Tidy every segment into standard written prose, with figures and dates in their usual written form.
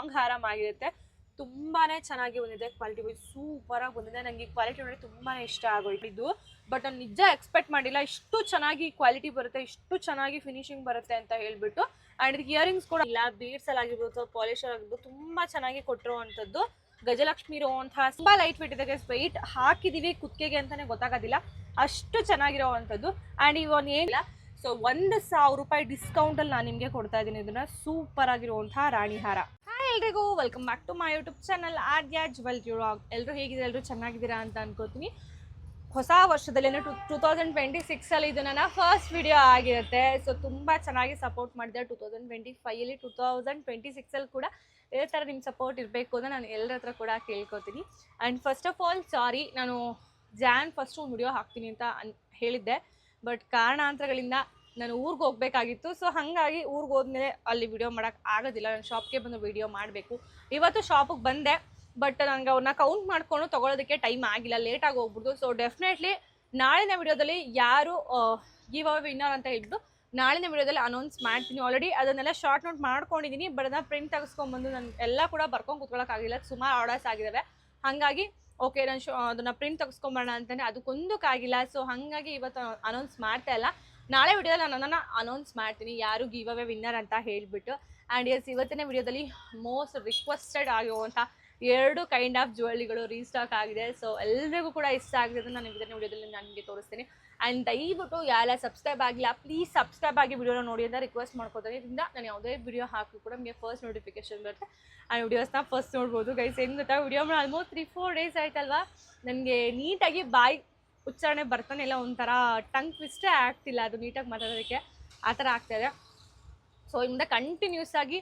Long ಹಾರಮ್ ಆಗಿರುತ್ತೆ. ತುಂಬಾನೇ ಚೆನ್ನಾಗಿ ಬಂದಿದೆ, ಕ್ವಾಲಿಟಿ ವೈಸ್ ಸೂಪರ್ ಆಗಿ ಬಂದಿದೆ. ನನಗೆ ಕ್ವಾಲಿಟಿ ನೋಡಿ ತುಂಬಾನೇ ಇಷ್ಟ ಆಗೋಯ್ತು. ಬಟ್ ನಾನು ನಿಜ ಎಕ್ಸ್ಪೆಕ್ಟ್ ಮಾಡಿಲ್ಲ ಇಷ್ಟು ಚೆನ್ನಾಗಿ ಕ್ವಾಲಿಟಿ ಬರುತ್ತೆ, ಇಷ್ಟು ಚೆನ್ನಾಗಿ ಫಿನಿಶಿಂಗ್ ಬರುತ್ತೆ ಅಂತ ಹೇಳ್ಬಿಟ್ಟು. ಅಂಡ್ ಇದಕ್ಕೆ ಇಯರಿಂಗ್ಸ್ ಕೂಡ ಇಲ್ಲ, ಬೀಡ್ಸ್ ಅಲ್ಲಿ ಆಗಿರ್ಬೋದು, ಪಾಲಿಶರ್ ಆಗಿರ್ಬೋದು, ತುಂಬಾ ಚೆನ್ನಾಗಿ ಕೊಟ್ಟಿರುವಂತದ್ದು. ಗಜಲಕ್ಷ್ಮಿ ಇರುವಂತಹ ತುಂಬಾ ಲೈಟ್ ವೇಟ್ ಇದೆ, ವೆಯ್ಟ್ ಹಾಕಿದೀವಿ ಕುತ್ತಿಗೆಗೆ ಅಂತಾನೆ ಗೊತ್ತಾಗೋದಿಲ್ಲ, ಅಷ್ಟು ಚೆನ್ನಾಗಿರೋವಂಥದ್ದು. ಅಂಡ್ ಇವನ್ ಏನಿಲ್ಲ, ಸೊ 1,000 ರೂಪಾಯಿ ಡಿಸ್ಕೌಂಟ್ ಅಲ್ಲಿ ನಾನು ನಿಮಗೆ ಕೊಡ್ತಾ ಇದ್ದೀನಿ ಇದನ್ನ. ಸೂಪರ್ ಆಗಿರುವಂತಹ ರಾಣಿ ಹಾರ. ಹಾಯ್ ಎಲ್ರಿಗೂ, welcome back to my YouTube channel Aadya jewellery vlog. ಎಲ್ಲರೂ ಹೇಗಿದ್ದೀರಾ? ಎಲ್ಲರೂ ಚೆನ್ನಾಗಿದ್ದೀರಾ ಅಂತ ಅನ್ಕೋತೀನಿ. ಹೊಸ ವರ್ಷದಲ್ಲಿ 2026 ಅಲ್ಲಿ ಇದು ನನ್ನ ಫಸ್ಟ್ ವಿಡಿಯೋ ಆಗಿರುತ್ತೆ. ಸೊ ತುಂಬಾ ಚೆನ್ನಾಗಿ ಸಪೋರ್ಟ್ ಮಾಡಿದೆ 2025 ಅಲ್ಲಿ. 2026 ಅಲ್ಲಿ ಕೂಡ ಇದೇ ಥರ ನಿಮ್ಮ ಸಪೋರ್ಟ್ ಇರಬೇಕು ಅಂತ ನಾನು ಎಲ್ಲರ ಹತ್ರ ಕೂಡ ಕೇಳ್ಕೊತೀನಿ. ಆ್ಯಂಡ್ ಫಸ್ಟ್ ಆಫ್ ಆಲ್ ಸಾರಿ, ನಾನು ಜಾನ್ ಫಸ್ಟ್ ಒಂದು ವಿಡಿಯೋ ಹಾಕ್ತೀನಿ ಅಂತ ಹೇಳಿದ್ದೆ, ಬಟ್ ಕಾರಣಾಂತರಗಳಿಂದ ನಾನು ಊರಿಗೆ ಹೋಗಬೇಕಾಗಿತ್ತು. ಸೊ ಹಾಗಾಗಿ ಊರಿಗೆ ಹೋದ್ಮೇಲೆ ಅಲ್ಲಿ ವಿಡಿಯೋ ಮಾಡೋಕ್ಕೆ ಆಗೋದಿಲ್ಲ, ನಾನು ಶಾಪ್ಗೆ ಬಂದು ವಿಡಿಯೋ ಮಾಡಬೇಕು. ಇವತ್ತು ಶಾಪಿಗೆ ಬಂದೆ, ಬಟ್ ನನಗೆ ಅವ್ರನ್ನ ಕೌಂಟ್ ಮಾಡ್ಕೊಂಡು ತೊಗೊಳೋದಕ್ಕೆ ಟೈಮ್ ಆಗಿಲ್ಲ, ಲೇಟಾಗಿ ಹೋಗ್ಬಿಡ್ತು. ಸೊ ಡೆಫಿನೆಟ್ಲಿ ನಾಳಿನ ವಿಡಿಯೋದಲ್ಲಿ ಯಾರು ಗಿವ್ ಅವೇ ವಿನ್ನರ್ ಅಂತ ಹೇಳ್ಬಿಟ್ಟು ನಾಳಿನ ವಿಡಿಯೋದಲ್ಲಿ ಅನೌನ್ಸ್ ಮಾಡ್ತೀನಿ. ಆಲ್ರೆಡಿ ಅದನ್ನೆಲ್ಲ ಶಾರ್ಟ್ ನೋಟ್ ಮಾಡ್ಕೊಂಡಿದ್ದೀನಿ, ಬಟ್ ಅದನ್ನ ಪ್ರಿಂಟ್ ತೆಗೆಸ್ಕೊಂಡ್ಬಂದು ನಾನು ಎಲ್ಲ ಕೂಡ ಬರ್ಕೊಂಡು ಕೂತ್ಕೊಳ್ಳೋಕ್ಕಾಗಿಲ್ಲ, ಸುಮಾರು ಆರ್ಡರ್ಸ್ ಆಗಿದ್ದಾವೆ. ಹಾಗಾಗಿ ಓಕೆ ನಾನು ಅದನ್ನು ಪ್ರಿಂಟ್ ತೆಗೆಸ್ಕೊಂಬೋಣ ಅಂತಲೇ ಅದಕ್ಕೊಂದಕ್ಕಾಗಿಲ್ಲ. ಸೊ ಹಾಗಾಗಿ ಇವತ್ತು ಅನೌನ್ಸ್ ಮಾಡ್ತಾ ಇಲ್ಲ, ನಾಳೆ ವಿಡಿಯೋದಲ್ಲಿ ನಾನು ಅದನ್ನು ಅನೌನ್ಸ್ ಮಾಡ್ತೀನಿ ಯಾರು ಗಿವ್ ಅವೇ ವಿನ್ನರ್ ಅಂತ ಹೇಳಿಬಿಟ್ಟು. ಆ್ಯಂಡ್ ಎಸ್, ಇವತ್ತಿನ ವಿಡಿಯೋದಲ್ಲಿ ಮೋಸ್ಟ್ ರಿಕ್ವೆಸ್ಟೆಡ್ ಆಗಿರುವಂಥ 2 ಕೈಂಡ್ ಆಫ್ ಜ್ಯುವೆಲ್ರಿಗಳು ರೀಸ್ಟಾಕ್ ಆಗಿದೆ. ಸೊ ಎಲ್ಲರಿಗೂ ಕೂಡ ಇಷ್ಟ ಆಗಿದೆ, ನಾನು ಇವತ್ತಿನ ವಿಡಿಯೋದಲ್ಲಿ ನಾನು ನಿಮಗೆ ತೋರಿಸ್ತೀನಿ. ಆ್ಯಂಡ್ ದಯವಿಟ್ಟು ಯಾರೆಲ್ಲ ಸಬ್ಸ್ಕ್ರೈಬ್ ಆಗಿಲ್ಲ ಪ್ಲೀಸ್ ಸಬ್ಸ್ಕ್ರೈಬ್ ಆಗಿ ವಿಡಿಯೋನ ನೋಡಿ ಅಂತ ರಿಕ್ವೆಸ್ಟ್ ಮಾಡ್ಕೋತೀನಿ. ಇದರಿಂದ ನಾನು ಯಾವುದೇ ವಿಡಿಯೋ ಹಾಕಿ ಕೂಡ ನಿಮಗೆ ಫಸ್ಟ್ ನೋಟಿಫಿಕೇಶನ್ ಬರುತ್ತೆ. ಆ್ಯಂಡ್ ವಿಡಿಯೋಸ್ನ ಫಸ್ಟ್ ನೋಡ್ಬೋದು ಗೈಸ್. ಹೆಂಗೆ ಗೊತ್ತಾ, ವಿಡಿಯೋ ಮಾಡಿ ಆಲ್ಮೋಸ್ಟ್ 3-4 ಡೇಸ್ ಆಯ್ತಲ್ವಾ, ನನಗೆ ನೀಟಾಗಿ ಬಾಯಿ ಉಚ್ಚಾರಣೆ ಬರ್ತಾನೆ ಇಲ್ಲ, ಒಂಥರ ಟಂಗ್ ಟ್ವಿಸ್ಟೇ ಆಗ್ತಿಲ್ಲ, ಅದು ನೀಟಾಗಿ ಮಾತಾಡೋದಕ್ಕೆ ಆ ಥರ ಆಗ್ತಾಯಿದೆ. ಸೊ ಇಂದ ಕಂಟಿನ್ಯೂಸ್ ಆಗಿ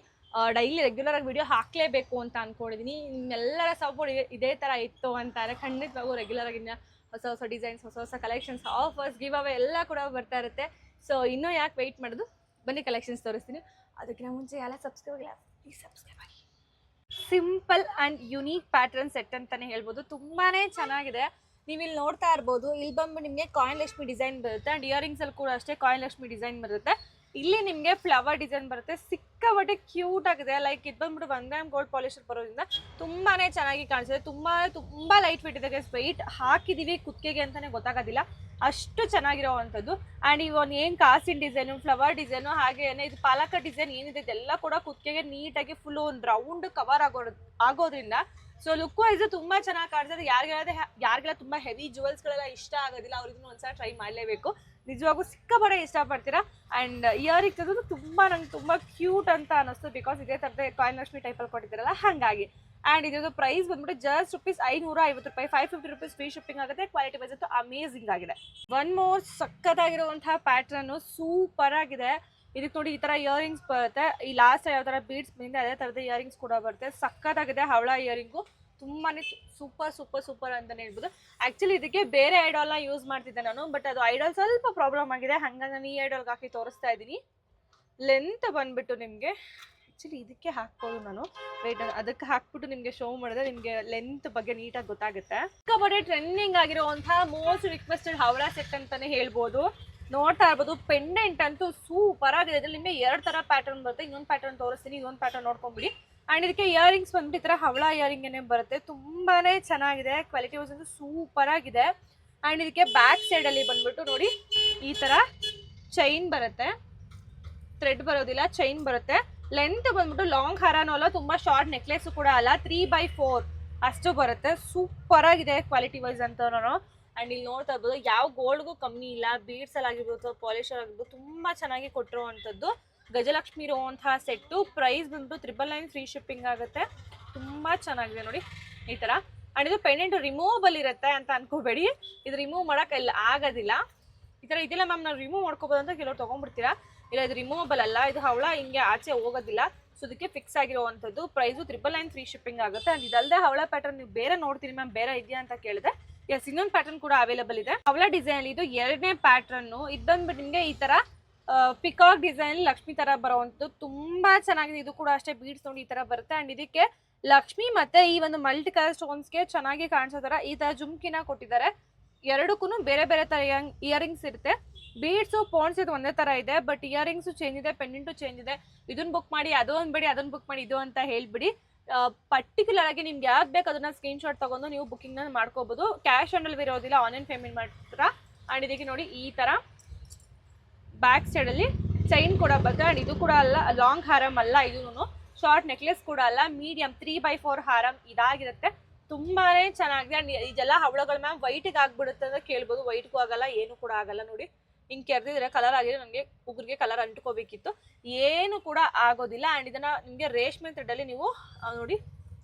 ಡೈಲಿ ರೆಗ್ಯುಲರ್ ಆಗಿ ವಿಡಿಯೋ ಹಾಕಲೇಬೇಕು ಅಂತ ಅಂದ್ಕೊಂಡಿದ್ದೀನಿ. ನಿಮ್ಮೆಲ್ಲರ ಸಪೋರ್ಟ್ ಇದೇ ಥರ ಇತ್ತು ಅಂತಾರೆ ಖಂಡಿತವಾಗೂ ರೆಗ್ಯುಲರ್ ಆಗಿ ಹೊಸ ಹೊಸ ಡಿಸೈನ್ಸ್, ಹೊಸ ಹೊಸ ಕಲೆಕ್ಷನ್ಸ್, ಆಫರ್ಸ್, ಗಿವ್ ಅವೇ ಎಲ್ಲ ಕೂಡ ಬರ್ತಾ ಇರುತ್ತೆ. ಸೊ ಇನ್ನೂ ಯಾಕೆ ವೆಯ್ಟ್ ಮಾಡೋದು, ಬನ್ನಿ ಕಲೆಕ್ಷನ್ಸ್ ತೋರಿಸ್ತೀನಿ. ಅದಕ್ಕಿಂತ ಮುಂಚೆ ಎಲ್ಲ ಸಬ್ಸ್ಕ್ರೈಬ್ ಆಗಿಲ್ಲ ಪ್ಲೀಸ್ ಸಬ್ಸ್ಕ್ರೈಬ್ ಆಗಿ. Simple and unique pattern set ಅಂತಲೇ ಹೇಳ್ಬೋದು, ತುಂಬಾ ಚೆನ್ನಾಗಿದೆ. ನೀವು ಇಲ್ಲಿ ನೋಡ್ತಾ ಇರ್ಬೋದು, ಇಲ್ಲಿ ಬಂದು ನಿಮಗೆ ಕಾಯಿನ್ ಲಕ್ಷ್ಮಿ ಡಿಸೈನ್ ಬರುತ್ತೆ. ಆ್ಯಂಡ್ ಇಯರಿಂಗ್ಸಲ್ಲಿ ಕೂಡ ಅಷ್ಟೇ ಕಾಯಿನ್ ಲಕ್ಷ್ಮಿ ಡಿಸೈನ್ ಬರುತ್ತೆ. ಇಲ್ಲಿ ನಿಮಗೆ ಫ್ಲವರ್ ಡಿಸೈನ್ ಬರುತ್ತೆ, ಸಿಕ್ಕಾಪಟ್ಟೆ ಕ್ಯೂಟ್ ಆಗಿದೆ. ಲೈಕ್ ಇದು ಬಂದ್ಬಿಟ್ಟು 1 ಗ್ರಾಮ್ ಗೋಲ್ಡ್ ಪಾಲಿಶರ್ ಬರೋದ್ರಿಂದ ತುಂಬಾ ಚೆನ್ನಾಗಿ ಕಾಣಿಸುತ್ತೆ. ತುಂಬ ಲೈಟ್ ವೇಟ್ ಇದೆ, ವೆಯ್ಟ್ ಹಾಕಿದ್ದೀವಿ ಕುತ್ತಿಗೆಗೆ ಅಂತಲೇ ಗೊತ್ತಾಗೋದಿಲ್ಲ, ಅಷ್ಟು ಚೆನ್ನಾಗಿರೋವಂಥದ್ದು. ಆ್ಯಂಡ್ ಇವನ್ ಏನು ಕಾಸಿನ ಡಿಸೈನು, ಫ್ಲವರ್ ಡಿಸೈನು, ಹಾಗೆ ಇದು ಪಾಲಕ ಡಿಸೈನ್ ಏನಿದೆ ಇದೆಲ್ಲ ಕೂಡ ಕುತ್ತಿಗೆಗೆ ನೀಟಾಗಿ ಫುಲ್ಲು ಒಂದು ರೌಂಡ್ ಕವರ್ ಆಗೋದ್ರಿಂದ ಸೊ ಲುಕ್ ವೈಸ್ ತುಂಬ ಚೆನ್ನಾಗಿ ಕಾಣಿಸ್ತದೆ. ಯಾರಿಗೆಲ್ಲ ತುಂಬ ಹೆವಿ ಜ್ಯುವೆಲ್ಸ್ಗಳೆಲ್ಲ ಇಷ್ಟ ಆಗೋದಿಲ್ಲ ಅವ್ರಿಗೂ ಒಂದ್ಸಲ ಟ್ರೈ ಮಾಡಲೇಬೇಕು, ನಿಜವಾಗೂ ಸಿಕ್ಕಾಪಟ್ಟೆ ಇಷ್ಟಪಡ್ತೀರಾ. ಆ್ಯಂಡ್ ಇಯರಿಂಗ್ಸ್ ಅದು ನಂಗೆ ತುಂಬ ಕ್ಯೂಟ್ ಅಂತ ಅನ್ನಿಸ್ತು, ಬಿಕಾಸ್ ಇದೇ ಥರದ ಕಾಯಿನ್ ಲಕ್ಷ್ಮಿ ಟೈಪಲ್ಲಿ ಕೊಟ್ಟಿದ್ದಾರಲ್ಲ ಹಾಗಾಗಿ. ಆ್ಯಂಡ್ ಇದ್ರದ್ದು ಪ್ರೈಸ್ ಬಂದ್ಬಿಟ್ಟು ಜಸ್ಟ್ ₹550, 550 ರೂಪೀಸ್ ಫ್ರೀ ಶಿಪ್ಪಿಂಗ್ ಆಗುತ್ತೆ. ಕ್ವಾಲಿಟಿ ವೈಸ್ ಅಂತೂ ಅಮೇಝಿಂಗ್ ಆಗಿದೆ. ಒನ್ ಮೋರ್ ಸಕ್ಕತ್ತಾಗಿರುವಂತಹ ಪ್ಯಾಟ್ರನ್ನು ಸೂಪರ್ ಆಗಿದೆ. ಇದಕ್ಕೆ ನೋಡಿ ಈ ಥರ ಇಯರಿಂಗ್ಸ್ ಬರುತ್ತೆ, ಈ ಲಾಸ್ಟ್ ಯಾವ ಥರ ಬೀಡ್ಸ್ ಬಂದಿದೆ ಅದೇ ಥರದ ಇಯರಿಂಗ್ಸ್ ಕೂಡ ಬರುತ್ತೆ. ಸಕ್ಕತ್ತಾಗಿದೆ ಹವಳ ಇಯರಿಂಗು, ತುಂಬಾ ಸೂಪರ್ ಅಂತಲೇ ಹೇಳ್ಬೋದು. ಆ್ಯಕ್ಚುಲಿ ಇದಕ್ಕೆ ಬೇರೆ ಐಡಾಲ್ನ ಯೂಸ್ ಮಾಡ್ತಿದ್ದೆ ನಾನು, ಬಟ್ ಅದು ಐಡಾಲ್ ಸ್ವಲ್ಪ ಪ್ರಾಬ್ಲಮ್ ಆಗಿದೆ, ಹಾಗಾಗಿ ನಾನು ಈ ಐಡಾಲ್ಗೆ ಹಾಕಿ ತೋರಿಸ್ತಾ ಇದ್ದೀನಿ. ಲೆಂತ್ ಬಂದುಬಿಟ್ಟು ನಿಮಗೆ ಆ್ಯಕ್ಚುಲಿ ಇದಕ್ಕೆ ಹಾಕ್ಬೋದು ನಾನು, ವೇಟ್ ಅದಕ್ಕೆ ಹಾಕ್ಬಿಟ್ಟು ನಿಮಗೆ ಶೋ ಮಾಡಿದ್ರೆ ನಿಮಗೆ ಲೆಂತ್ ಬಗ್ಗೆ ನೀಟಾಗಿ ಗೊತ್ತಾಗುತ್ತೆ. ಸಿಕ್ಕಾಪಟ್ಟೆ ಟ್ರೆಂಡಿಂಗ್ ಆಗಿರುವಂಥ ಮೋಸ್ಟ್ ರಿಕ್ವೆಸ್ಟೆಡ್ ಹವಳ ಸೆಟ್ ಅಂತಲೇ ಹೇಳ್ಬೋದು. ನೋಡ್ತಾ ಇರ್ಬೋದು, ಪೆಂಡೆಂಟ್ ಅಂತೂ ಸೂಪರ್ ಆಗಿದೆ. ಇದರಲ್ಲಿ ನಿಮಗೆ 2 ಥರ ಪ್ಯಾಟರ್ನ್ ಬರುತ್ತೆ, ಇನ್ನೊಂದು ಪ್ಯಾಟರ್ನ್ ತೋರಿಸ್ತೀನಿ, ಇನ್ನೊಂದು ಪ್ಯಾಟರ್ನ್ ನೋಡ್ಕೊಂಬಿಡಿ. ಆ್ಯಂಡ್ ಇದಕ್ಕೆ ಇಯರಿಂಗ್ಸ್ ಬಂದ್ಬಿಟ್ಟು ಈ ಥರ ಹವಳ ಇಯರಿಂಗೇನೆ ಬರುತ್ತೆ, ತುಂಬಾ ಚೆನ್ನಾಗಿದೆ, ಕ್ವಾಲಿಟಿ ವೈಸ್ ಅಂತೂ ಸೂಪರ್ ಆಗಿದೆ. ಆ್ಯಂಡ್ ಇದಕ್ಕೆ ಬ್ಯಾಕ್ ಸೈಡಲ್ಲಿ ಬಂದ್ಬಿಟ್ಟು ನೋಡಿ ಈ ಥರ ಚೈನ್ ಬರುತ್ತೆ, ಥ್ರೆಡ್ ಬರೋದಿಲ್ಲ, ಚೈನ್ ಬರುತ್ತೆ. ಲೆಂತ್ ಬಂದ್ಬಿಟ್ಟು ಲಾಂಗ್ ಹಾರನೂ ಅಲ್ಲ, ತುಂಬ ಶಾರ್ಟ್ ನೆಕ್ಲೆಸು ಕೂಡ ಅಲ್ಲ, 3/4 ಅಷ್ಟು ಬರುತ್ತೆ. ಸೂಪರ್ ಆಗಿದೆ ಕ್ವಾಲಿಟಿ ವೈಸ್ ಅಂತ ನಾನು. ಆ್ಯಂಡ್ ಇಲ್ಲಿ ನೋಡ್ತಾ ಇರ್ಬೋದು, ಯಾವ ಗೋಲ್ಡ್ಗೂ ಕಮ್ಮಿ ಇಲ್ಲ, ಬೀಡ್ಸಲ್ಲಿ ಆಗಿರ್ಬೋದು, ಪಾಲಿಶರ್ ಆಗಿರ್ಬೋದು, ತುಂಬ ಚೆನ್ನಾಗಿ ಕೊಟ್ಟಿರುವಂಥದ್ದು. ಗಜಲಕ್ಷ್ಮಿ ಇರುವಂತಹ ಸೆಟ್ಟು, ಪ್ರೈಸ್ ಬಂದ್ಬಿಟ್ಟು 999 ಫ್ರೀ ಶಿಪ್ಪಿಂಗ್ ಆಗುತ್ತೆ. ತುಂಬ ಚೆನ್ನಾಗಿದೆ ನೋಡಿ ಈ ಥರ. ಆ್ಯಂಡ್ ಇದು ಪೆಂಡೆಂಟ್ ರಿಮೂವಬಲ್ ಇರುತ್ತೆ ಅಂತ ಅನ್ಕೋಬೇಡಿ, ಇದು ರಿಮೂವ್ ಮಾಡೋಕ್ಕೆಲ್ಲ ಆಗೋದಿಲ್ಲ. ಈ ಥರ ಇದೆಲ್ಲ ಮ್ಯಾಮ್ ನಾವು ರಿಮೂವ್ ಮಾಡ್ಕೋಬೋದು ಅಂತ ಕೆಲವರು ತೊಗೊಂಡ್ಬಿಡ್ತೀರಾ, ಇಲ್ಲ ಇದು ರಿಮೂವಬಲ್ ಅಲ್ಲ, ಇದು ಹವಳ ಹಿಂಗೆ ಆಚೆ ಹೋಗೋದಿಲ್ಲ. ಸೊ ಇದಕ್ಕೆ ಫಿಕ್ಸ್ ಆಗಿರುವಂಥದ್ದು, ಪ್ರೈಸು 999 ಫ್ರೀ ಶಿಪ್ಪಿಂಗ್ ಆಗುತ್ತೆ. ಆ್ಯಂಡ್ ಇದಲ್ಲದೆ ಹವಳ ಪ್ಯಾಟರ್ನ್ ನೀವು ಬೇರೆ ನೋಡ್ತೀನಿ ಮ್ಯಾಮ್, ಬೇರೆ ಇದೆಯಾ ಅಂತ ಕೇಳಿದೆ. ಎಸ್, ಇನ್ನೊಂದು ಪ್ಯಾಟರ್ನ್ ಕೂಡ ಅವೈಲೇಬಲ್ ಇದೆ ಹವಳ ಡಿಸೈನ್. ಇದು 2ನೇ ಪ್ಯಾಟರ್ನು. ಇದು ಬಂದ್ಬಿಟ್ಟು ನಿಮಗೆ ಈ ಥರ ಪಿಕಾಕ್ ಡಿಸೈನ್ ಲಕ್ಷ್ಮಿ ಥರ ಬರೋವಂಥದ್ದು, ತುಂಬ ಚೆನ್ನಾಗಿದೆ. ಇದು ಕೂಡ ಅಷ್ಟೇ ಬೀಡ್ಸ್ ನೋಡಿ ಈ ಥರ ಬರುತ್ತೆ. ಆ್ಯಂಡ್ ಇದಕ್ಕೆ ಲಕ್ಷ್ಮಿ ಮತ್ತು ಈ ಒಂದು ಮಲ್ಟಿ ಕಲರ್ ಸ್ಟೋನ್ಸ್ಗೆ ಚೆನ್ನಾಗಿ ಕಾಣಿಸೋ ಥರ ಈ ಥರ ಜುಮ್ಕಿನ ಕೊಟ್ಟಿದ್ದಾರೆ. ಎರಡಕ್ಕೂ ಬೇರೆ ಬೇರೆ ತರ ಇಯರಿಂಗ್ಸ್ ಇರುತ್ತೆ. ಬೀಡ್ಸು ಪೋನ್ಸ್ ಇದು ಒಂದೇ ತರ ಇದೆ, ಬಟ್ ಇಯರಿಂಗ್ಸ್ ಚೇಂಜ್ ಇದೆ, ಪೆಂಡೆಂಟು ಚೇಂಜ್ ಇದೆ. ಇದನ್ನ ಬುಕ್ ಮಾಡಿ ಅದು ಅನ್ಬೇಡಿ, ಅದನ್ನ ಬುಕ್ ಮಾಡಿ ಇದು ಅಂತ ಹೇಳ್ಬಿಡಿ. ಪರ್ಟಿಕ್ಯುಲರ್ ಆಗಿ ನಿಮ್ಗೆ ಯಾವ್ದು ಬೇಕು ಅದನ್ನ ಸ್ಕ್ರೀನ್ ಶಾಟ್ ತಗೊಂಡು ನೀವು ಬುಕಿಂಗ್ ಮಾಡ್ಕೋಬಹುದು. ಕ್ಯಾಶ್ ಆನ್ ಡೆಲಿವರಿ ಇರೋದಿಲ್ಲ, ಆನ್ಲೈನ್ ಪೇಮೆಂಟ್ ಮಾತ್ರ. ಅಂಡ್ ಇದಕ್ಕೆ ನೋಡಿ ಈ ತರ ಬ್ಯಾಕ್ ಸೈಡ್ ಅಲ್ಲಿ ಚೈನ್ ಕೂಡ ಬರುತ್ತೆ. ಅಂಡ್ ಇದು ಕೂಡ ಅಲ್ಲ ಲಾಂಗ್ ಹಾರಮ್ ಅಲ್ಲ, ಇದೂ ಶಾರ್ಟ್ ನೆಕ್ಲೆಸ್ ಕೂಡ ಅಲ್ಲ, ಮೀಡಿಯಂ 3x4 ಹಾರಮ್ ಇದಾಗಿರುತ್ತೆ. ತುಂಬಾನೇ ಚೆನ್ನಾಗಿದೆ. ಅಂಡ್ ಇದೆಲ್ಲ ಹವಳಗಳು ಮ್ಯಾಮ್ ವೈಟಿಗೆ ಆಗ್ಬಿಡುತ್ತೆ ಅಂತ ಕೇಳ್ಬೋದು. ವೈಟ್ಗೂ ಆಗಲ್ಲ, ಏನು ಕೂಡ ಆಗಲ್ಲ. ನೋಡಿ ಹಿಂಗೆ ಕೆರೆದಿದ್ರೆ ಕಲರ್ ಆಗಿದೆ, ನನಗೆ ಉಗುರಿಗೆ ಕಲರ್ ಅಂಟ್ಕೋಬೇಕಿತ್ತು, ಏನು ಕೂಡ ಆಗೋದಿಲ್ಲ. ಅಂಡ್ ಇದನ್ನ ನಿಮಗೆ ರೇಷ್ಮೆ ಥ್ರೆಡ್ ನೀವು ನೋಡಿ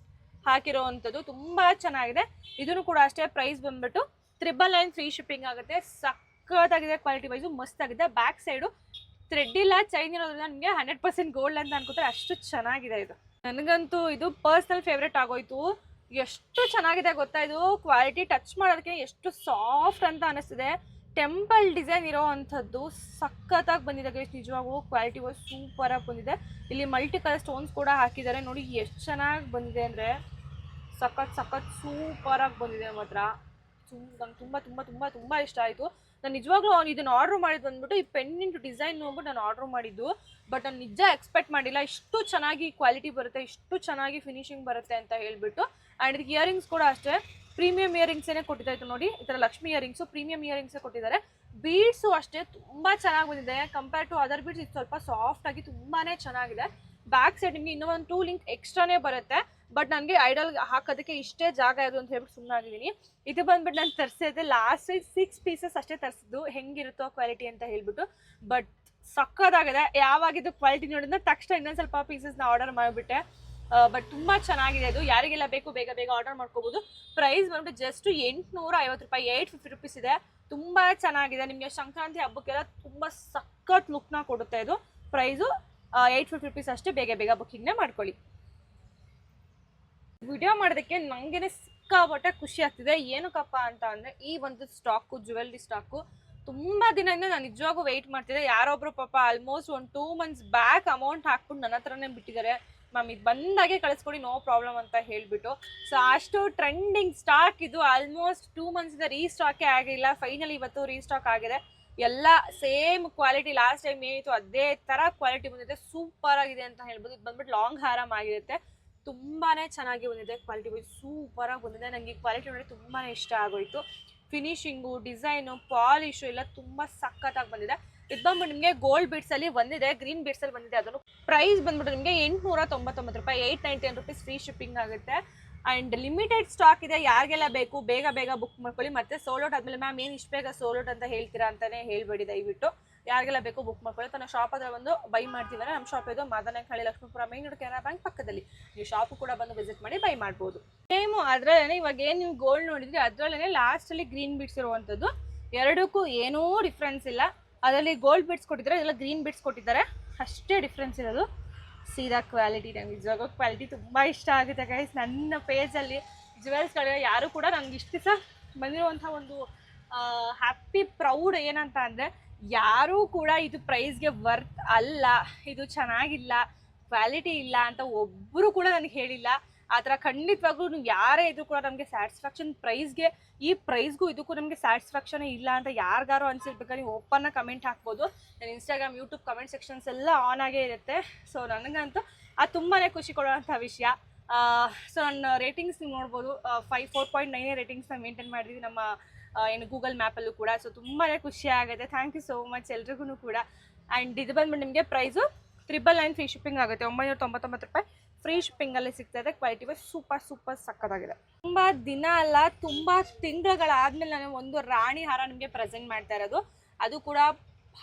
ಹಾಕಿರೋ ಅಂಥದ್ದು ತುಂಬಾ ಚೆನ್ನಾಗಿದೆ. ಇದನ್ನು ಕೂಡ ಅಷ್ಟೇ ಪ್ರೈಸ್ ಬಂದ್ಬಿಟ್ಟು 999 ಫ್ರೀ ಶಿಪ್ಪಿಂಗ್ ಆಗುತ್ತೆ. ಸಕ್ಕತ್ತಾಗಿದೆ, ಕ್ವಾಲಿಟಿ ವೈಸು ಮಸ್ತ್ ಆಗಿದೆ. ಬ್ಯಾಕ್ ಸೈಡು ಥ್ರೆಡ್ ಇಲ್ಲ, ಚೈನ್ ಇರೋದ್ರಿಂದ ನಿಮಗೆ 100% ಗೋಲ್ಡ್ ಅಂತ ಅನ್ಕೋತಾರೆ, ಅಷ್ಟು ಚೆನ್ನಾಗಿದೆ ಇದು. ನನಗಂತೂ ಇದು ಪರ್ಸ್ನಲ್ ಫೇವ್ರೇಟ್ ಆಗೋಯ್ತು. ಎಷ್ಟು ಚೆನ್ನಾಗಿದೆ ಗೊತ್ತಾ, ಇದು ಕ್ವಾಲಿಟಿ ಟಚ್ ಮಾಡೋದಕ್ಕೆ ಎಷ್ಟು ಸಾಫ್ಟ್ ಅಂತ ಅನಿಸ್ತಿದೆ. ಟೆಂಪಲ್ ಡಿಸೈನ್ ಇರೋ ಅಂಥದ್ದು ಸಖತ್ತಾಗಿ ಬಂದಿದೆ ಗೈಸ್, ನಿಜವಾಗೂ ಕ್ವಾಲಿಟಿ ವೈಸ್ ಸೂಪರಾಗಿ ಬಂದಿದೆ. ಇಲ್ಲಿ ಮಲ್ಟಿ ಕಲರ್ ಸ್ಟೋನ್ಸ್ ಕೂಡ ಹಾಕಿದ್ದಾರೆ, ನೋಡಿ ಎಷ್ಟು ಚೆನ್ನಾಗಿ ಬಂದಿದೆ ಅಂದರೆ ಸಖತ್ ಸೂಪರಾಗಿ ಬಂದಿದೆ ಮಾತ್ರ. ನಂಗೆ ತುಂಬ ತುಂಬ ತುಂಬ ತುಂಬ ಇಷ್ಟ ಆಯಿತು. ನಾನು ನಿಜವಾಗ್ಲೂ ಇದನ್ನು ಆರ್ಡ್ರ್ ಮಾಡಿದ್ದು ಬಂದ್ಬಿಟ್ಟು ಈ ಪೆಂಡೆಂಟ್ ಡಿಸೈನ್ ನೋಡ್ಬಿಟ್ಟು ನಾನು ಆರ್ಡ್ರ್ ಮಾಡಿದ್ದು, ಬಟ್ ನಾನು ನಿಜ ಎಕ್ಸ್ಪೆಕ್ಟ್ ಮಾಡಿಲ್ಲ ಇಷ್ಟು ಚೆನ್ನಾಗಿ ಕ್ವಾಲಿಟಿ ಬರುತ್ತೆ, ಇಷ್ಟು ಚೆನ್ನಾಗಿ ಫಿನಿಶಿಂಗ್ ಬರುತ್ತೆ ಅಂತ ಹೇಳ್ಬಿಟ್ಟು. ಆ್ಯಂಡ್ ಇದಕ್ಕೆ ಇಯರಿಂಗ್ಸ್ ಕೂಡ ಅಷ್ಟೇ ಪ್ರೀಮಿಯಂ ಇಯರಿಂಗ್ಸೇ ಕೊಟ್ಟಿದ್ದಾಯಿತು. ನೋಡಿ ಈ ಥರ ಲಕ್ಷ್ಮಿ ಇಯರಿಂಗ್ಸು ಪ್ರೀಮಿಯಂ ಇಯರಿಂಗ್ಸೇ ಕೊಟ್ಟಿದ್ದಾರೆ. ಬೀಡ್ಸು ಅಷ್ಟೇ ತುಂಬ ಚೆನ್ನಾಗಿ ಬಂದಿದೆ, ಕಂಪೇರ್ ಟು ಅದರ್ ಬೀಡ್ಸ್ ಇದು ಸ್ವಲ್ಪ ಸಾಫ್ಟ್ ಆಗಿ ತುಂಬಾ ಚೆನ್ನಾಗಿದೆ. ಬ್ಯಾಕ್ ಸೈಡ್ ನಿಮಗೆ ಇನ್ನೂ ಒಂದು 2 ಲಿಂಕ್ ಎಕ್ಸ್ಟ್ರಾನೇ ಬರುತ್ತೆ, ಬಟ್ ನನಗೆ ಐಡಲ್ ಹಾಕೋದಕ್ಕೆ ಇಷ್ಟೇ ಜಾಗ ಇರೋದು ಅಂತ ಹೇಳ್ಬಿಟ್ಟು ಸುಮ್ಮನೆ ಆಗಿದ್ದೀನಿ. ಇದು ಬಂದ್ಬಿಟ್ಟು ನಾನು ತರಿಸಿದೆ ಲಾಸ್ಟ್ 6 ಪೀಸಸ್ ಅಷ್ಟೇ ತರಿಸಿದ್ದು, ಹೆಂಗಿರುತ್ತೋ ಕ್ವಾಲಿಟಿ ಅಂತ ಹೇಳ್ಬಿಟ್ಟು. ಬಟ್ ಸಕ್ಕತ್ತಾಗಿದೆ. ಯಾವಾಗಿದ್ದು ಕ್ವಾಲಿಟಿ ನೋಡಿದ್ರೆ ತಕ್ಷಣ ಇನ್ನೊಂದು ಸ್ವಲ್ಪ ಪೀಸಸ್ನ ಆರ್ಡರ್ ಮಾಡಿಬಿಟ್ಟೆ. ಬಟ್ ತುಂಬ ಚೆನ್ನಾಗಿದೆ ಇದು. ಯಾರಿಗೆಲ್ಲ ಬೇಕು ಬೇಗ ಬೇಗ ಆರ್ಡರ್ ಮಾಡ್ಕೋಬೋದು. ಪ್ರೈಸ್ ಬಂದ್ಬಿಟ್ಟು ಜಸ್ಟ್ 850 ರೂಪಾಯಿ, 850 ರುಪೀಸ್ ಇದೆ. ತುಂಬ ಚೆನ್ನಾಗಿದೆ. ನಿಮಗೆ ಸಂಕ್ರಾಂತಿ ಹಬ್ಬಕ್ಕೆಲ್ಲ ತುಂಬ ಸಖತ್ ಲುಕ್ನ ಕೊಡುತ್ತೆ ಇದು. ಪ್ರೈಸು 850 ರುಪೀಸ್ ಅಷ್ಟೇ. ಬೇಗ ಬೇಗ ಬುಕ್ಕಿಂಗ್ನೇ ಮಾಡ್ಕೊಳ್ಳಿ. ವಿಡಿಯೋ ಮಾಡೋದಕ್ಕೆ ನನಗೇನೆ ಸಿಕ್ಕಾಪಟ್ಟೆ ಖುಷಿ ಆಗ್ತಿದೆ. ಏನಕ್ಕಪ್ಪ ಅಂತ ಅಂದರೆ ಈ ಒಂದು ಸ್ಟಾಕು, ಜ್ಯುವೆಲ್ರಿ ಸ್ಟಾಕು ತುಂಬ ದಿನದಿಂದ ನಾನು ನಿಜವಾಗೂ ವೆಯ್ಟ್ ಮಾಡ್ತಿದ್ದೆ. ಯಾರೊಬ್ಬರು ಪಾಪ ಆಲ್ಮೋಸ್ಟ್ ಒಂದು 2 ಮಂತ್ಸ್ ಬ್ಯಾಕ್ ಅಮೌಂಟ್ ಹಾಕ್ಬಿಟ್ಟು ನನ್ನ ಹತ್ರನೇ ಬಿಟ್ಟಿದ್ದಾರೆ, ಮ್ಯಾಮ್ ಇದು ಬಂದಾಗೆ ಕಳಿಸ್ಕೊಡಿ, ನೋ ಪ್ರಾಬ್ಲಮ್ ಅಂತ ಹೇಳಿಬಿಟ್ಟು. ಸೊ ಅಷ್ಟು ಟ್ರೆಂಡಿಂಗ್ ಸ್ಟಾಕ್ ಇದು. ಆಲ್ಮೋಸ್ಟ್ 2 ಮಂತ್ಸಿಂದ ರೀಸ್ಟಾಕೇ ಆಗಿಲ್ಲ, ಫೈನಲಿ ಇವತ್ತು ರೀಸ್ಟಾಕ್ ಆಗಿದೆ. ಎಲ್ಲ ಸೇಮ್ ಕ್ವಾಲಿಟಿ, ಲಾಸ್ಟ್ ಟೈಮ್ ಏನಿತ್ತು ಅದೇ ಥರ ಕ್ವಾಲಿಟಿ ಬಂದಿದೆ, ಸೂಪರ್ ಆಗಿದೆ ಅಂತ ಹೇಳ್ಬೋದು. ಇದು ಬಂದ್ಬಿಟ್ಟು ಲಾಂಗ್ ಹಾರಮ್ ಆಗಿರುತ್ತೆ, ತುಂಬಾ ಚೆನ್ನಾಗಿ ಬಂದಿದೆ. ಕ್ವಾಲಿಟಿ ವೈಸ್ ಸೂಪರಾಗಿ ಬಂದಿದೆ. ನನಗೆ ಈ ಕ್ವಾಲಿಟಿ ನೋಡಿ ತುಂಬಾ ಇಷ್ಟ ಆಗೋಯಿತು. ಫಿನಿಶಿಂಗು, ಡಿಸೈನು, ಪಾಲಿಶು ಎಲ್ಲ ತುಂಬ ಸಖತ್ತಾಗಿ ಬಂದಿದೆ. ಇದು ಬಂದ್ಬಿಟ್ಟು ನಿಮಗೆ ಗೋಲ್ಡ್ ಬೀಡ್ಸಲ್ಲಿ ಬಂದಿದೆ, ಗ್ರೀನ್ ಬೀಡ್ಸಲ್ಲಿ ಬಂದಿದೆ. ಅದನ್ನು ಪ್ರೈಸ್ ಬಂದ್ಬಿಟ್ಟು ನಿಮಗೆ 899 ರೂಪಾಯಿ, 899 ರುಪೀಸ್ ಫ್ರೀ ಶಿಪ್ಪಿಂಗ್ ಆಗುತ್ತೆ. ಆ್ಯಂಡ್ ಲಿಮಿಟೆಡ್ ಸ್ಟಾಕ್ ಇದೆ, ಯಾರಿಗೆಲ್ಲ ಬೇಕು ಬೇಗ ಬೇಗ ಬುಕ್ ಮಾಡ್ಕೊಳ್ಳಿ. ಮತ್ತು ಸೋಲ್ಔಟ್ ಆದಮೇಲೆ ಮ್ಯಾಮ್ ಏನು ಇಷ್ಟು ಬೇಗ ಸೋಲ್ಔಟ್ ಅಂತ ಹೇಳ್ತೀರಾ ಅಂತಲೇ ಹೇಳ್ಬೇಡಿ ದಯವಿಟ್ಟು. ಯಾರಿಗೆಲ್ಲ ಬೇಕು ಬುಕ್ ಮಾಡ್ಕೊಳ್ಳಿ. ತನ್ನ ಶಾಪ್ ಹತ್ರ ಬಂದು ಬೈ ಮಾಡ್ತೀವಲ್ಲ, ನಮ್ಮ ಶಾಪ್ ಇದು Madanahalli Lakshmipura main road, Canara bank ಪಕ್ಕದಲ್ಲಿ. ನೀವು ಶಾಪು ಕೂಡ ಬಂದು ವಿಸಿಟ್ ಮಾಡಿ ಬೈ ಮಾಡ್ಬೋದು. ಸೇಮು ಅದರಲ್ಲೇ ಇವಾಗ ಏನು ನೀವು ಗೋಲ್ಡ್ ನೋಡಿದ್ರಿ ಅದರಲ್ಲೇ ಲಾಸ್ಟಲ್ಲಿ ಗ್ರೀನ್ ಬೀಡ್ಸ್ ಇರುವಂಥದ್ದು. ಎರಡಕ್ಕೂ ಏನೂ ಡಿಫ್ರೆನ್ಸ್ ಇಲ್ಲ. ಅದರಲ್ಲಿ ಗೋಲ್ಡ್ ಬೀಡ್ಸ್ ಕೊಟ್ಟಿದ್ದಾರೆ, ಇದೆಲ್ಲ ಗ್ರೀನ್ ಬೀಡ್ಸ್ ಕೊಟ್ಟಿದ್ದಾರೆ, ಅಷ್ಟೇ ಡಿಫ್ರೆನ್ಸ್ ಇರೋದು. ಸೀದಾ ಕ್ವಾಲಿಟಿ, ನನಗೆ ನಿಜವಾಗೂ ಕ್ವಾಲಿಟಿ ತುಂಬ ಇಷ್ಟ ಆಗುತ್ತೆ ಗೈಸ್. ನನ್ನ ಪೇಜಲ್ಲಿ ಜ್ಯುವೆಲ್ಸ್ಗಳು ಯಾರು ಕೂಡ ನನಗೆ ಇಷ್ಟು ದಿವಸ ಬಂದಿರುವಂಥ ಒಂದು ಹ್ಯಾಪಿ ಪ್ರೌಡ್ ಏನಂತ ಅಂದರೆ, ಯಾರೂ ಕೂಡ ಇದು ಪ್ರೈಸ್ಗೆ ವರ್ತ್ ಅಲ್ಲ, ಇದು ಚೆನ್ನಾಗಿಲ್ಲ, ಕ್ವಾಲಿಟಿ ಇಲ್ಲ ಅಂತ ಒಬ್ಬರು ಕೂಡ ನನಗೆ ಹೇಳಿಲ್ಲ. ಆ ಥರ ಖಂಡಿತವಾಗ್ಲೂ ನೀವು ಯಾರೇ ಇದ್ರೂ ಕೂಡ ನಮಗೆ ಸ್ಯಾಟಿಸ್ಫ್ಯಾಕ್ಷನ್ ಪ್ರೈಸ್ಗೆ, ಈ ಪ್ರೈಸ್ಗೂ ಇದಕ್ಕೂ ನಮಗೆ ಸ್ಯಾಟಿಸ್ಫ್ಯಾಕ್ಷನೇ ಇಲ್ಲ ಅಂತ ಯಾರಿಗಾರು ಅನಿಸಿರ್ಬೇಕಾದ್ರೆ ನೀವು ಓಪನ್ನಾಗಿ ಕಮೆಂಟ್ ಹಾಕ್ಬೋದು. ನನ್ನ ಇನ್ಸ್ಟಾಗ್ರಾಮ್, ಯೂಟ್ಯೂಬ್ ಕಮೆಂಟ್ ಸೆಕ್ಷನ್ಸ್ ಎಲ್ಲ ಆನ್ ಆಗೇ ಇರುತ್ತೆ. ಸೊ ನನಗಂತೂ ಅದು ತುಂಬಾ ಖುಷಿ ಕೊಡುವಂಥ ವಿಷಯ. ಸೊ ನನ್ನ ರೇಟಿಂಗ್ಸ್ ನೀವು ನೋಡ್ಬೋದು, 4.9 ರೇಟಿಂಗ್ಸ್ನ ಮೇಂಟೈನ್ ಮಾಡಿದ್ವಿ ನಮ್ಮ ಏನು ಗೂಗಲ್ ಮ್ಯಾಪಲ್ಲೂ ಕೂಡ. ಸೊ ತುಂಬಾ ಖುಷಿ ಆಗುತ್ತೆ. ಥ್ಯಾಂಕ್ ಯು ಸೋ ಮಚ್ ಎಲ್ರಿಗೂ ಕೂಡ. ಆ್ಯಂಡ್ ಇದು ಬಂದ್ಬಿಟ್ಟು ನಿಮಗೆ ಪ್ರೈಸು 999 ಫ್ರೀ ಶಿಪ್ಪಿಂಗ್ ಆಗುತ್ತೆ, 999 ರೂಪಾಯಿ ಫ್ರೀ ಶಿಪ್ಪಿಂಗಲ್ಲಿ ಸಿಗ್ತಾಯಿದೆ. ಕ್ವಾಲಿಟಿ ವೈಸ್ ಸೂಪರ್ ಸಕ್ಕತ್ತಾಗಿದೆ. ತುಂಬ ದಿನ ಅಲ್ಲ, ತುಂಬ ತಿಂಗಳುಗಳಾದಮೇಲೆ ನಾನು ಒಂದು ರಾಣಿ ಹಾರ ನಿಮಗೆ ಪ್ರೆಸೆಂಟ್ ಮಾಡ್ತಾ ಇರೋದು. ಅದು ಕೂಡ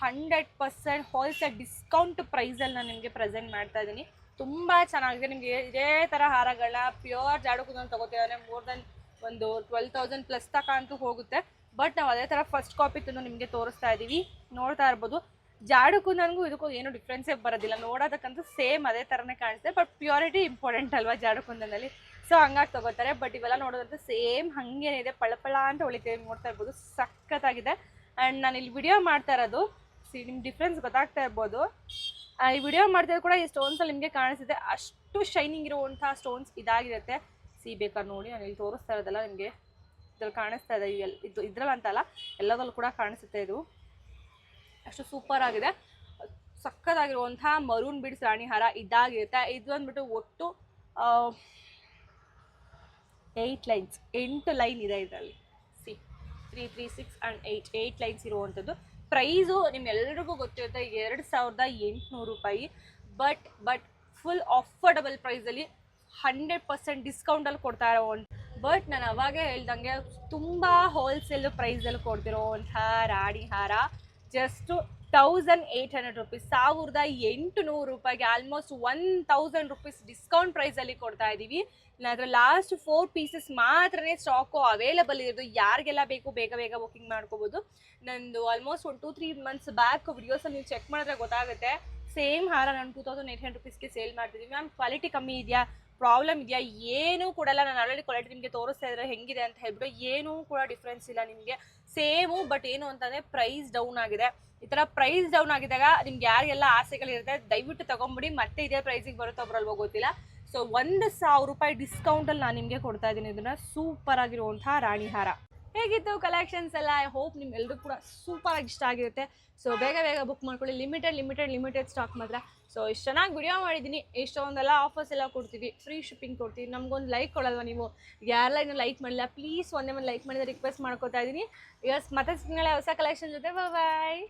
100% ಹೋಲ್ಸೇಲ್ ಡಿಸ್ಕೌಂಟ್ ಪ್ರೈಸಲ್ಲಿ ನಾನು ನಿಮಗೆ ಪ್ರೆಸೆಂಟ್ ಮಾಡ್ತಾ ಇದ್ದೀನಿ. ತುಂಬ ಚೆನ್ನಾಗಿದೆ. ನಿಮಗೆ ಇದೇ ಥರ ಹಾರಗಳನ್ನ ಪ್ಯೂರ್ ಜಾಡುಕುಂದನ್ ತೊಗೋತಿದ್ದಾರೆ ಮೋರ್ ದೆನ್ ಒಂದು 12,000 ಪ್ಲಸ್ ತಕ ಅಂತೂ ಹೋಗುತ್ತೆ. ಬಟ್ ನಾವು ಅದೇ ಥರ ಫಸ್ಟ್ ಕಾಪಿ ತಂದು ನಿಮಗೆ ತೋರಿಸ್ತಾ ಇದ್ದೀವಿ, ನೋಡ್ತಾ ಇರ್ಬೋದು. ಜಾಡುಕುಂದನ್ಗೂ ಇದಕ್ಕೂ ಏನೂ ಡಿಫ್ರೆನ್ಸೇ ಬರೋದಿಲ್ಲ, ನೋಡೋದಕ್ಕಂತೂ ಸೇಮ್ ಅದೇ ಥರನೇ ಕಾಣಿಸುತ್ತೆ. ಬಟ್ ಪ್ಯೂರಿಟಿ ಇಂಪಾರ್ಟೆಂಟ್ ಅಲ್ವಾ ಜಾಡುಕುಂದನಲ್ಲಿ, ಸೊ ಹಂಗಾಗಿ ತೊಗೋತಾರೆ. ಬಟ್ ಇವೆಲ್ಲ ನೋಡೋದಂತೂ ಸೇಮ್ ಹಾಗೇನಿದೆ, ಪಳ ಅಂತ ಹೊಳಿತೀವಿ, ನೋಡ್ತಾ ಇರ್ಬೋದು, ಸಖತ್ತಾಗಿದೆ. ಆ್ಯಂಡ್ ನಾನು ಇಲ್ಲಿ ವಿಡಿಯೋ ಮಾಡ್ತಾ ಇರೋದು, ನಿಮ್ಗೆ ಡಿಫ್ರೆನ್ಸ್ ಗೊತ್ತಾಗ್ತಾ ಇರ್ಬೋದು. ಈ ವಿಡಿಯೋ ಮಾಡ್ತಿದ್ದು ಕೂಡ ಈ ಸ್ಟೋನ್ಸಲ್ಲಿ ನಿಮಗೆ ಕಾಣಿಸುತ್ತೆ, ಅಷ್ಟು ಶೈನಿಂಗ್ ಇರುವಂಥ ಸ್ಟೋನ್ಸ್ ಇದಾಗಿರುತ್ತೆ. ಬೇಕಾದ್ರೆ ನೋಡಿ, ನಾನು ಇಲ್ಲಿ ತೋರಿಸ್ತಾ ಇರೋದಲ್ಲ ನಿಮಗೆ ಇದ್ರಲ್ಲಿ ಕಾಣಿಸ್ತಾ ಇದೆ, ಇದ್ರಲ್ಲಿ ಅಂತಲ್ಲ ಎಲ್ಲದಲ್ಲೂ ಕೂಡ ಕಾಣಿಸುತ್ತೆ. ಇದು ಅಷ್ಟು ಸೂಪರ್ ಆಗಿದೆ, ಸಕ್ಕತ್ತಾಗಿರುವಂತಹ ಮರೂನ್ ಬಿಡ್ಸ್ ರಾಣಿ ಹಾರ ಇದಾಗಿರುತ್ತೆ. ಇದು ಬಂದ್ಬಿಟ್ಟು ಒಟ್ಟು 8 ಲೈನ್ಸ್, 8 ಲೈನ್ ಇದೆ ಇದರಲ್ಲಿ. ಸಿ 3, 3, 6 and 8 ಲೈನ್ಸ್ ಇರುವಂಥದ್ದು. ಪ್ರೈಸು ನಿಮ್ಮೆಲ್ಲರಿಗೂ ಗೊತ್ತಿರುತ್ತೆ 2800 ರೂಪಾಯಿ. ಬಟ್ ಫುಲ್ ಅಫೋರ್ಡಬಲ್ ಪ್ರೈಸಲ್ಲಿ 100% ಡಿಸ್ಕೌಂಟಲ್ಲಿ ಕೊಡ್ತಾ ಇರೋವಂಥ, ಬಟ್ ನಾನು ಅವಾಗೇ ಹೇಳ್ದಂಗೆ ತುಂಬ ಹೋಲ್ಸೇಲ್ ಪ್ರೈಸಲ್ಲಿ ಕೊಡ್ತಿರೋವಂಥ ರಾಣಿ ಹಾರ ಜಸ್ಟು 1800 ರುಪೀಸ್, 1800 ರೂಪಾಯಿಗೆ ಆಲ್ಮೋಸ್ಟ್ 1000 ರೂಪೀಸ್ ಡಿಸ್ಕೌಂಟ್ ಪ್ರೈಸಲ್ಲಿ ಕೊಡ್ತಾ ಇದ್ದೀವಿ. ಅದರ ಲಾಸ್ಟ್ 4 ಪೀಸಸ್ ಮಾತ್ರನೇ ಸ್ಟಾಕು ಅವೈಲಬಲ್ ಇರೋದು. ಯಾರಿಗೆಲ್ಲ ಬೇಕು ಬೇಗ ಬೇಗ ಬುಕ್ಕಿಂಗ್ ಮಾಡ್ಕೋಬೋದು. ನಂದು ಆಲ್ಮೋಸ್ಟ್ 1-2-3 ಮಂತ್ಸ್ ಬ್ಯಾಕ್ ವಿಡಿಯೋಸಲ್ಲಿ ನೀವು ಚೆಕ್ ಮಾಡಿದ್ರೆ ಗೊತ್ತಾಗುತ್ತೆ. ಸೇಮ್ ಹಾರ ನಾನು 2800 ರುಪೀಸ್ಗೆ ಸೇಲ್ ಮಾಡ್ತಿದ್ದೀವಿ. ಮ್ಯಾಮ್ ಕ್ವಾಲಿಟಿ ಕಮ್ಮಿ ಇದೆಯಾ, ಪ್ರಾಬ್ಲಮ್ ಇದೆಯಾ, ಏನೂ ಕೊಡಲ್ಲ. ನಾನು ಆಲ್ರೆಡಿ ಕ್ವಾಲಿಟಿ ನಿಮಗೆ ತೋರಿಸ್ತಾ ಇದ್ರೆ ಹೆಂಗಿದೆ ಅಂತ ಹೇಳ್ಬಿಟ್ಟು ಏನೂ ಕೂಡ ಡಿಫ್ರೆನ್ಸ್ ಇಲ್ಲ ನಿಮಗೆ, ಸೇಮು. ಬಟ್ ಏನು ಅಂತಂದರೆ ಪ್ರೈಸ್ ಡೌನ್ ಆಗಿದೆ. ಈ ಥರ ಪ್ರೈಸ್ ಡೌನ್ ಆಗಿದಾಗ ನಿಮ್ಗೆ ಯಾರಿಗೆಲ್ಲ ಆಸೆಗಳಿರುತ್ತೆ ದಯವಿಟ್ಟು ತೊಗೊಂಬಿಡಿ. ಮತ್ತೆ ಇದೇ ಪ್ರೈಸಿಗೆ ಬರುತ್ತೋ ಬರಲ್ವೋ ಗೊತ್ತಿಲ್ಲ. ಸೊ 1000 ರೂಪಾಯಿ ಡಿಸ್ಕೌಂಟಲ್ಲಿ ನಾನು ನಿಮಗೆ ಕೊಡ್ತಾ ಇದ್ದೀನಿ ಇದನ್ನು. ಸೂಪರ್ ಆಗಿರುವಂಥ ರಾಣಿ ಹಾರ. ಹೇಗಿತ್ತು ಕಲೆಕ್ಷನ್ಸ್ ಎಲ್ಲ? ಐ ಹೋಪ್ ನಿಮ್ಮೆಲ್ಲರೂ ಕೂಡ ಸೂಪರಾಗಿ ಇಷ್ಟ ಆಗಿರುತ್ತೆ. ಸೊ ಬೇಗ ಬೇಗ ಬುಕ್ ಮಾಡ್ಕೊಳ್ಳಿ. ಲಿಮಿಟೆಡ್ ಸ್ಟಾಕ್ ಮಾತ್ರ. ಸೊ ಇಷ್ಟು ಚೆನ್ನಾಗಿ ವಿಡಿಯೋ ಮಾಡಿದ್ದೀನಿ, ಇಷ್ಟೊಂದೆಲ್ಲ ಆಫರ್ಸ್ ಎಲ್ಲ ಕೊಡ್ತೀವಿ, ಫ್ರೀ ಶಿಪ್ಪಿಂಗ್ ಕೊಡ್ತೀವಿ. ನಮಗೊಂದು ಲೈಕ್ ಕೊಡಲ್ವ ನೀವು? ಯಾರೆಲ್ಲ ಇನ್ನೂ ಲೈಕ್ ಮಾಡಿಲ್ಲ ಪ್ಲೀಸ್ ಒಂದೇ ಒಂದು ಲೈಕ್ ಮಾಡಿದ್ರೆ ರಿಕ್ವೆಸ್ಟ್ ಮಾಡ್ಕೊತಾ ಇದ್ದೀನಿ. ಈಗ ಮತ್ತೆ ಸಿಗ್ನಾಳೆ ಹೊಸ ಕಲೆಕ್ಷನ್ ಜೊತೆ. ಬಾಯ್.